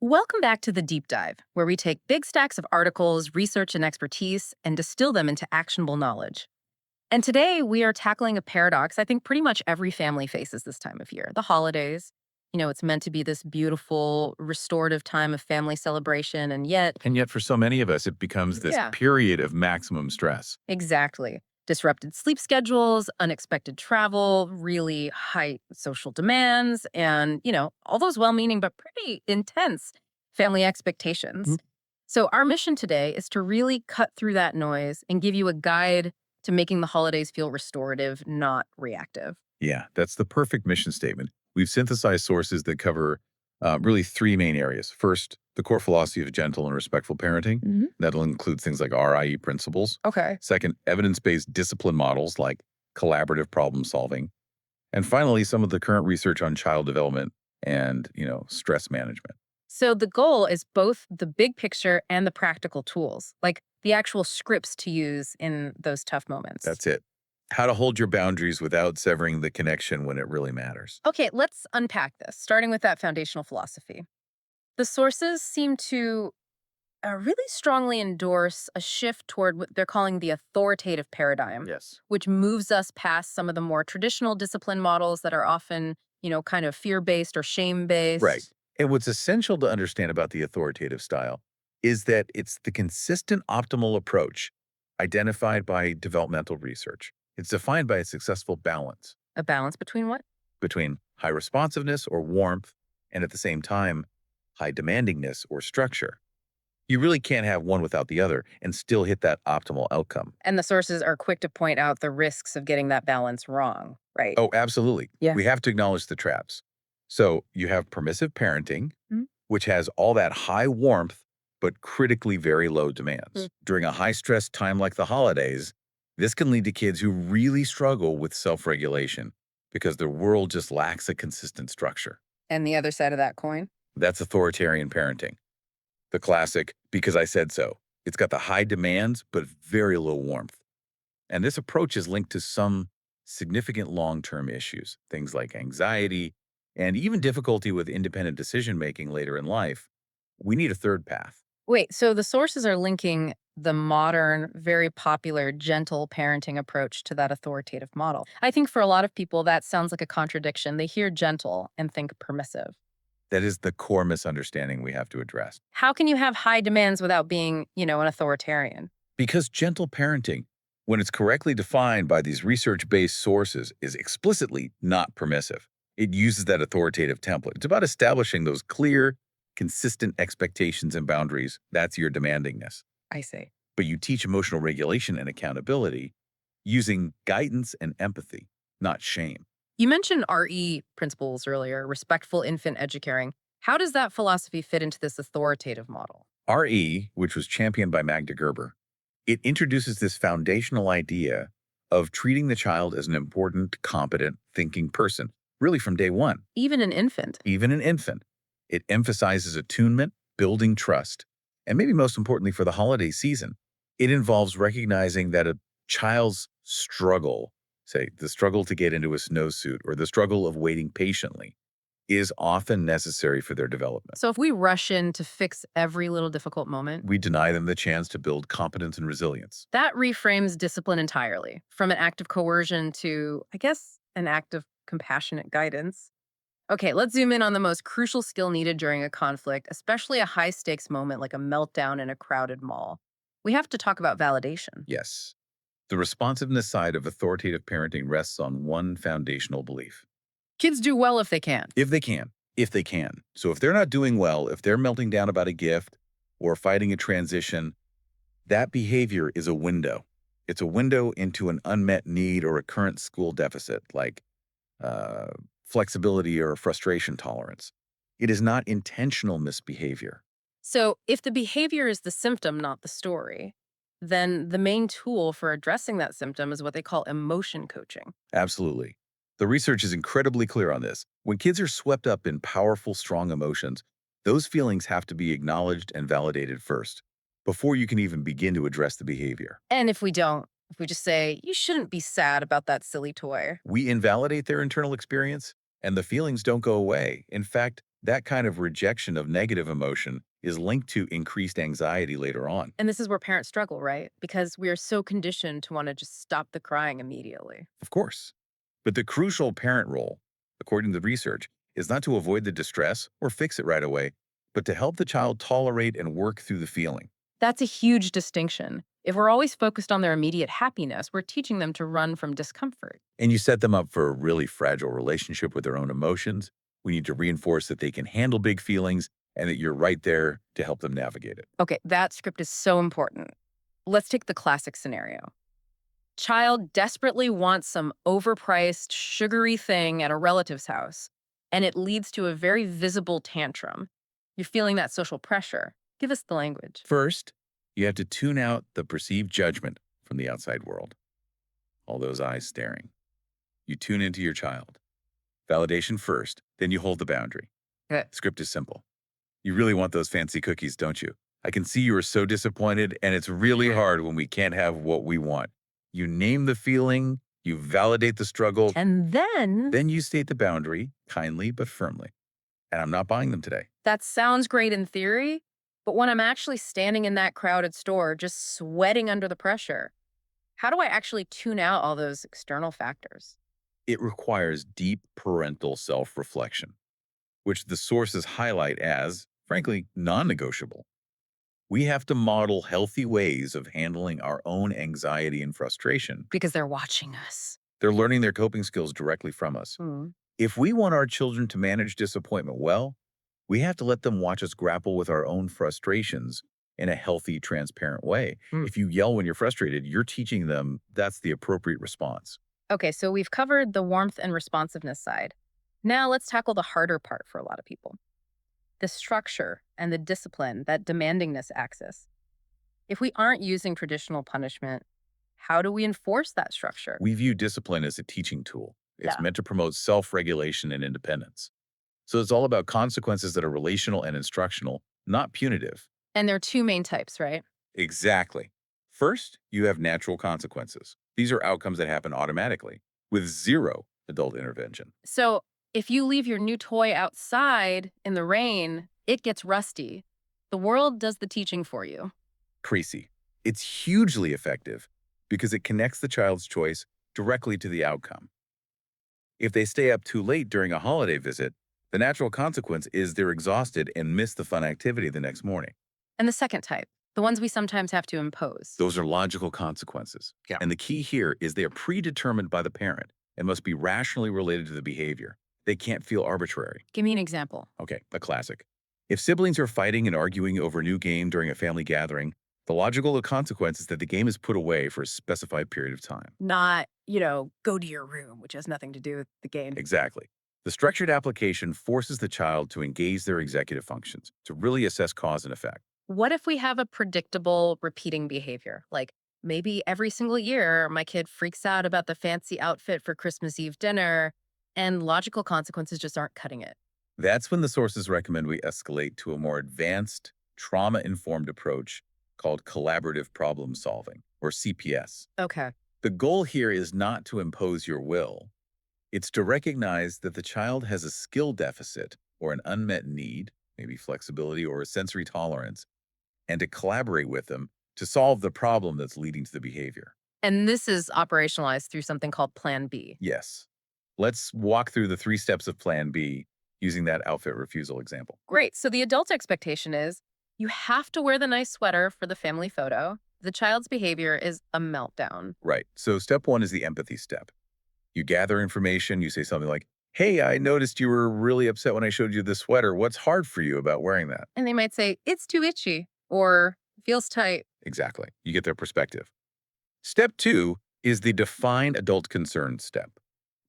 Welcome back to the Deep Dive, where we take big stacks of articles, research, and expertise and distill them into actionable knowledge. And today we are tackling a paradox I think pretty much every family faces this time of year, the holidays. It's meant to be this beautiful, restorative time of family celebration, and yet, And yet, for so many of us, it becomes this yeah, period of maximum stress. exactly. Disrupted sleep schedules, unexpected travel, really high social demands, and, all those well meaning but pretty intense family expectations. Mhm. So, our mission today is to really cut through that noise and give you a guide to making the holidays feel restorative, not reactive. Yeah, that's the perfect mission statement. We've synthesized sources that cover really three main areas. First, the core philosophy of gentle and respectful parenting. Hmm. That'll include things like RIE principles. Okay. Second, evidence based discipline models like collaborative problem solving. And finally, some of the current research on child development and, stress management. So, the goal is both the big picture and the practical tools, like the actual scripts to use in those tough moments. That's it. How to hold your boundaries without severing the connection when it really matters. Okay, let's unpack this, starting with that foundational philosophy. The sources seem to really strongly endorse a shift toward what they're calling the authoritative paradigm, Yes. which moves us past some of the more traditional discipline models that are often, kind of fear based or shame Right. based. And what's essential to understand about the authoritative style is that it's the consistent optimal approach identified by developmental research. It's defined by a successful balance A balance between what? between high responsiveness or warmth and at the same time, high demandingness or structure. You really can't have one without the other and still hit that optimal outcome. And the sources are quick to point out the risks of getting that balance wrong, right? Oh, absolutely. Yeah. We have to acknowledge the traps. So you have permissive parenting, Mhm. which has all that high warmth, but critically very low demands. Mm. During a high stress time like the holidays, this can lead to kids who really struggle with self regulation because their world just lacks a consistent structure. And the other side of that coin? That's authoritarian parenting. The classic, because I said so. It's got the high demands, but very low warmth. And this approach is linked to some significant long term issues, things like anxiety and even difficulty with independent decision making later in life. We need a third path. Wait, so the sources are linking the modern, very popular, gentle parenting approach to that authoritative model. I think for a lot of people, that sounds like a contradiction. They hear gentle and think permissive. That is the core misunderstanding we have to address. How can you have high demands without being, an authoritarian? Because gentle parenting, when it's correctly defined by these research based sources, is explicitly not permissive. It uses that authoritative template. It's about establishing those clear, consistent expectations and boundaries. That's your demandingness. I see. But you teach emotional regulation and accountability using guidance and empathy, not shame. You mentioned RE principles earlier, respectful infant educaring. How does that philosophy fit into this authoritative model? RE, which was championed by Magda Gerber, it introduces this foundational idea of treating the child as an important, competent, thinking person, really from day one, Even an infant. even an infant. It emphasizes attunement, building trust, and maybe most importantly for the holiday season, it involves recognizing that a child's struggle, say the struggle to get into a snowsuit or the struggle of waiting patiently, is often necessary for their development. So if we rush in to fix every little difficult moment, We deny them the chance to build competence and resilience. that reframes discipline entirely from an act of coercion to, I guess, an act of compassionate guidance. Okay, let's zoom in on the most crucial skill needed during a conflict, especially a high stakes moment like a meltdown in a crowded mall. We have to talk about validation. Yes. The responsiveness side of authoritative parenting rests on one foundational belief. Kids do well if they can. If they can, if they can. So if they're not doing well, if they're melting down about a gift or fighting a transition, that behavior is a window. It's a window into an unmet need or a current school deficit, like uh, flexibility or frustration tolerance. It is not intentional misbehavior. So, if the behavior is the symptom, not the story, then the main tool for addressing that symptom is what they call emotion coaching. Absolutely. The research is incredibly clear on this. When kids are swept up in powerful, strong emotions, those feelings have to be acknowledged and validated first, before you can even begin to address the behavior. And if we don't, if we just say, you shouldn't be sad about that silly toy. We invalidate their internal experience, and the feelings don't go away. In fact, That kind of rejection of negative emotion is linked to increased anxiety later on. And this is where parents struggle, right? Because we are so conditioned to want to just stop the crying immediately. Of course. But the crucial parent role, according to the research, is not to avoid the distress or fix it right away, but to help the child tolerate and work through the feeling. That's a huge distinction. If we're always focused on their immediate happiness, we're teaching them to run from discomfort. And you set them up for a really fragile relationship with their own emotions. We need to reinforce that they can handle big feelings and that you're right there to help them navigate it. Okay, that script is so important. Let's take the classic scenario. Child desperately wants some overpriced, sugary thing at a relative's house, and it leads to a very visible tantrum. You're feeling that social pressure. Give us the language. First, you have to tune out the perceived judgment from the outside world, all those eyes staring. You tune into your child. Validation first, then you hold the boundary. Good. The script is simple. You really want those fancy cookies, don't you? I can see you are so disappointed, and it's really hard when we can't have what we want. You name the feeling, you validate the struggle, And then, then you state the boundary, kindly but firmly. And I'm not buying them today. that sounds great in theory, but when I'm actually standing in that crowded store, just sweating under the pressure, how do I actually tune out all those external factors? It requires deep parental self-reflection, which the sources highlight as, frankly, non-negotiable. We have to model healthy ways of handling our own anxiety and frustration. Because they're watching us. They're learning their coping skills directly from us. Hmm. If we want our children to manage disappointment well, we have to let them watch us grapple with our own frustrations in a healthy, transparent way. Hmm. If you yell when you're frustrated, you're teaching them that's the appropriate response. Okay, so we've covered the warmth and responsiveness side. Now let's tackle the harder part for a lot of people. The structure and the discipline, that demandingness axis. If we aren't using traditional punishment, how do we enforce that structure? We view discipline as a teaching tool. It's Yeah. meant to promote self-regulation and independence. So it's all about consequences that are relational and instructional, not punitive. And there are two main types, right? Exactly. First, you have natural consequences. These are outcomes that happen automatically with zero adult intervention. So if you leave your new toy outside in the rain, it gets rusty. The world does the teaching for you. Crazy. It's hugely effective because it connects the child's choice directly to the outcome. If they stay up too late during a holiday visit, the natural consequence is they're exhausted and miss the fun activity the next morning. And the second type, the ones we sometimes have to impose. Those are logical consequences. Yeah. And the key here is they are predetermined by the parent and must be rationally related to the behavior. They can't feel arbitrary. Give me an example. Okay, a classic. If siblings are fighting and arguing over a new game during a family gathering, the logical consequence is that the game is put away for a specified period of time. Not, go to your room, which has nothing to do with the game. Exactly. The structured application forces the child to engage their executive functions, to really assess cause and effect. What if we have a predictable repeating behavior? Like maybe every single year, my kid freaks out about the fancy outfit for Christmas Eve dinner, and logical consequences just aren't cutting it. That's when the sources recommend we escalate to a more advanced, trauma-informed approach called collaborative problem solving, or CPS. Okay. The goal here is not to impose your will. It's to recognize that the child has a skill deficit or an unmet need, maybe flexibility or a sensory tolerance, and to collaborate with them to solve the problem that's leading to the behavior. And this is operationalized through something called Plan B. Yes. Let's walk through the 3 steps of Plan B using that outfit refusal example. Great. So the adult expectation is you have to wear the nice sweater for the family photo. The child's behavior is a meltdown. Right. So step 1 is the empathy step. You gather information, you say something like, "Hey, I noticed you were really upset when I showed you this sweater. What's hard for you about wearing that?" And they might say, it's too itchy or feels tight. Exactly. You get their perspective. Step 2 is the define adult concern step.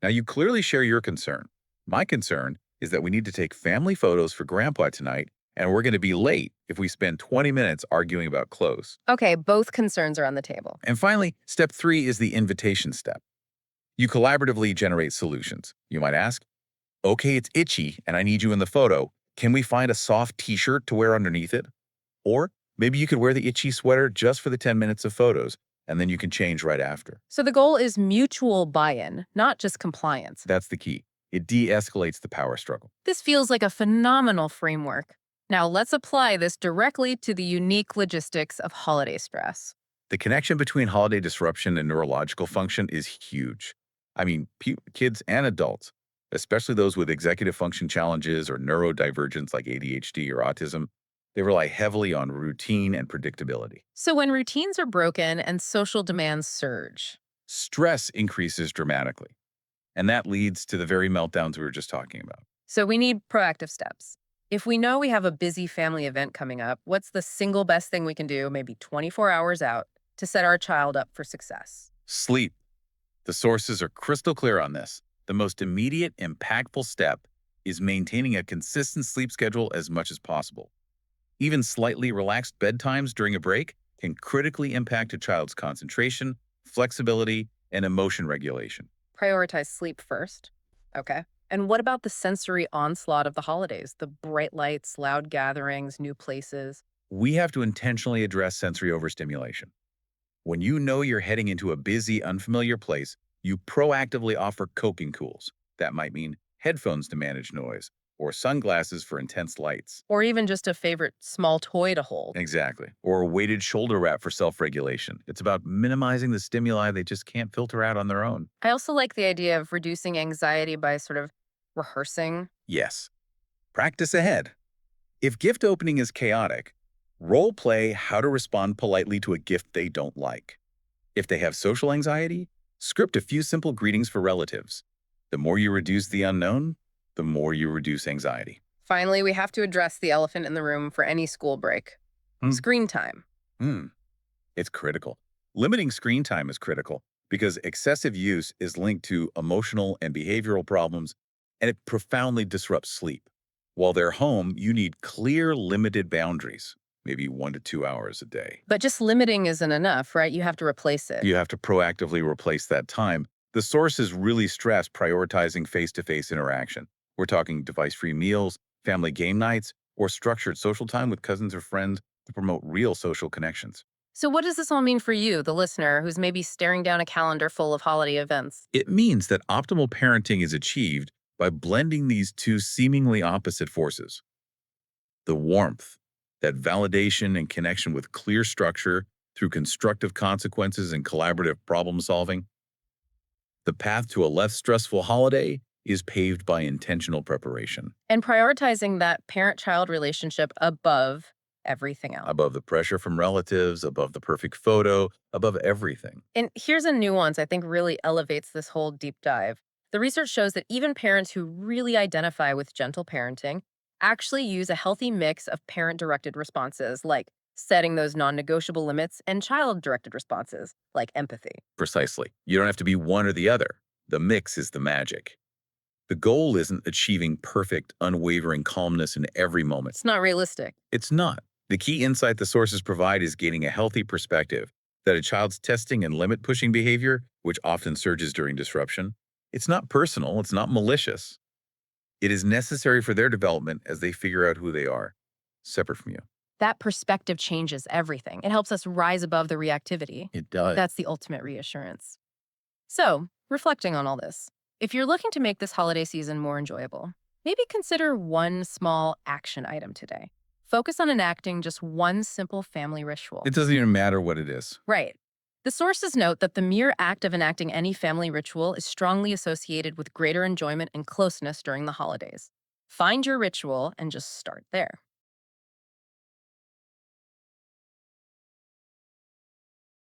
Now, you clearly share your concern. My concern is that we need to take family photos for Grandpa tonight, and we're going to be late if we spend 20 minutes arguing about clothes. Okay, both concerns are on the table. And finally, step 3 is the invitation step. You collaboratively generate solutions. You might ask, "Okay, it's itchy and I need you in the photo. Can we find a soft t-shirt to wear underneath it? Or maybe you could wear the itchy sweater just for the 10 minutes of photos, and then you can change right after." So the goal is mutual buy-in, not just compliance. That's the key. It de-escalates the power struggle. This feels like a phenomenal framework. Now let's apply this directly to the unique logistics of holiday stress. The connection between holiday disruption and neurological function is huge. I mean, kids and adults, especially those with executive function challenges or neurodivergence like ADHD or autism, they rely heavily on routine and predictability. So when routines are broken and social demands surge, Stress increases dramatically, and that leads to the very meltdowns we were just talking about. so we need proactive steps. If we know we have a busy family event coming up, what's the single best thing we can do, maybe 24 hours out, to set our child up for success? Sleep. The sources are crystal clear on this. The most immediate, impactful step is maintaining a consistent sleep schedule as much as possible. Even slightly relaxed bedtimes during a break can critically impact a child's concentration, flexibility, and emotion regulation. Prioritize sleep first. Okay. And what about the sensory onslaught of the holidays? The bright lights, loud gatherings, new places. We have to intentionally address sensory overstimulation. When you know you're heading into a busy, unfamiliar place, you proactively offer coping tools. That might mean headphones to manage noise, or sunglasses for intense lights. Or even just a favorite small toy to hold. Exactly. Or a weighted shoulder wrap for self-regulation. It's about minimizing the stimuli they just can't filter out on their own. I also like the idea of reducing anxiety by sort of rehearsing. Yes. Practice ahead. If gift opening is chaotic, role play how to respond politely to a gift they don't like. If they have social anxiety, script a few simple greetings for relatives. The more you reduce the unknown, the more you reduce anxiety. Finally, we have to address the elephant in the room for any school break. Hmm. Screen time. Hmm. It's critical. Limiting screen time is critical because excessive use is linked to emotional and behavioral problems, and it profoundly disrupts sleep. While they're home, you need clear, limited boundaries, maybe 1 to 2 hours a day. But just limiting isn't enough, right? You have to replace it. You have to proactively replace that time. The sources really stress prioritizing face-to-face interaction. We're talking device-free meals, family game nights, or structured social time with cousins or friends to promote real social connections. So, what does this all mean for you, the listener, who's maybe staring down a calendar full of holiday events? It means that optimal parenting is achieved by blending these two seemingly opposite forces. The warmth, that validation and connection with clear structure through constructive consequences and collaborative problem solving. The path to a less stressful holiday is paved by intentional preparation, And prioritizing that parent child relationship above everything else. above the pressure from relatives, above the perfect photo, above everything. And here's a nuance I think really elevates this whole deep dive. The research shows that even parents who really identify with gentle parenting actually use a healthy mix of parent directed responses, like setting those non negotiable limits, and child directed responses, like empathy. Precisely. You don't have to be one or the other. The mix is the magic. The goal isn't achieving perfect, unwavering calmness in every moment. It's not realistic. It's not. The key insight the sources provide is gaining a healthy perspective that a child's testing and limit pushing behavior, which often surges during disruption, it's not personal, it's not malicious. It is necessary for their development as they figure out who they are, separate from you. That perspective changes everything. It helps us rise above the reactivity. It does. That's the ultimate reassurance. So, reflecting on all this, if you're looking to make this holiday season more enjoyable, maybe consider one small action item today. Focus on enacting just one simple family ritual. It doesn't even matter what it is. Right. The sources note that the mere act of enacting any family ritual is strongly associated with greater enjoyment and closeness during the holidays. Find your ritual and just start there.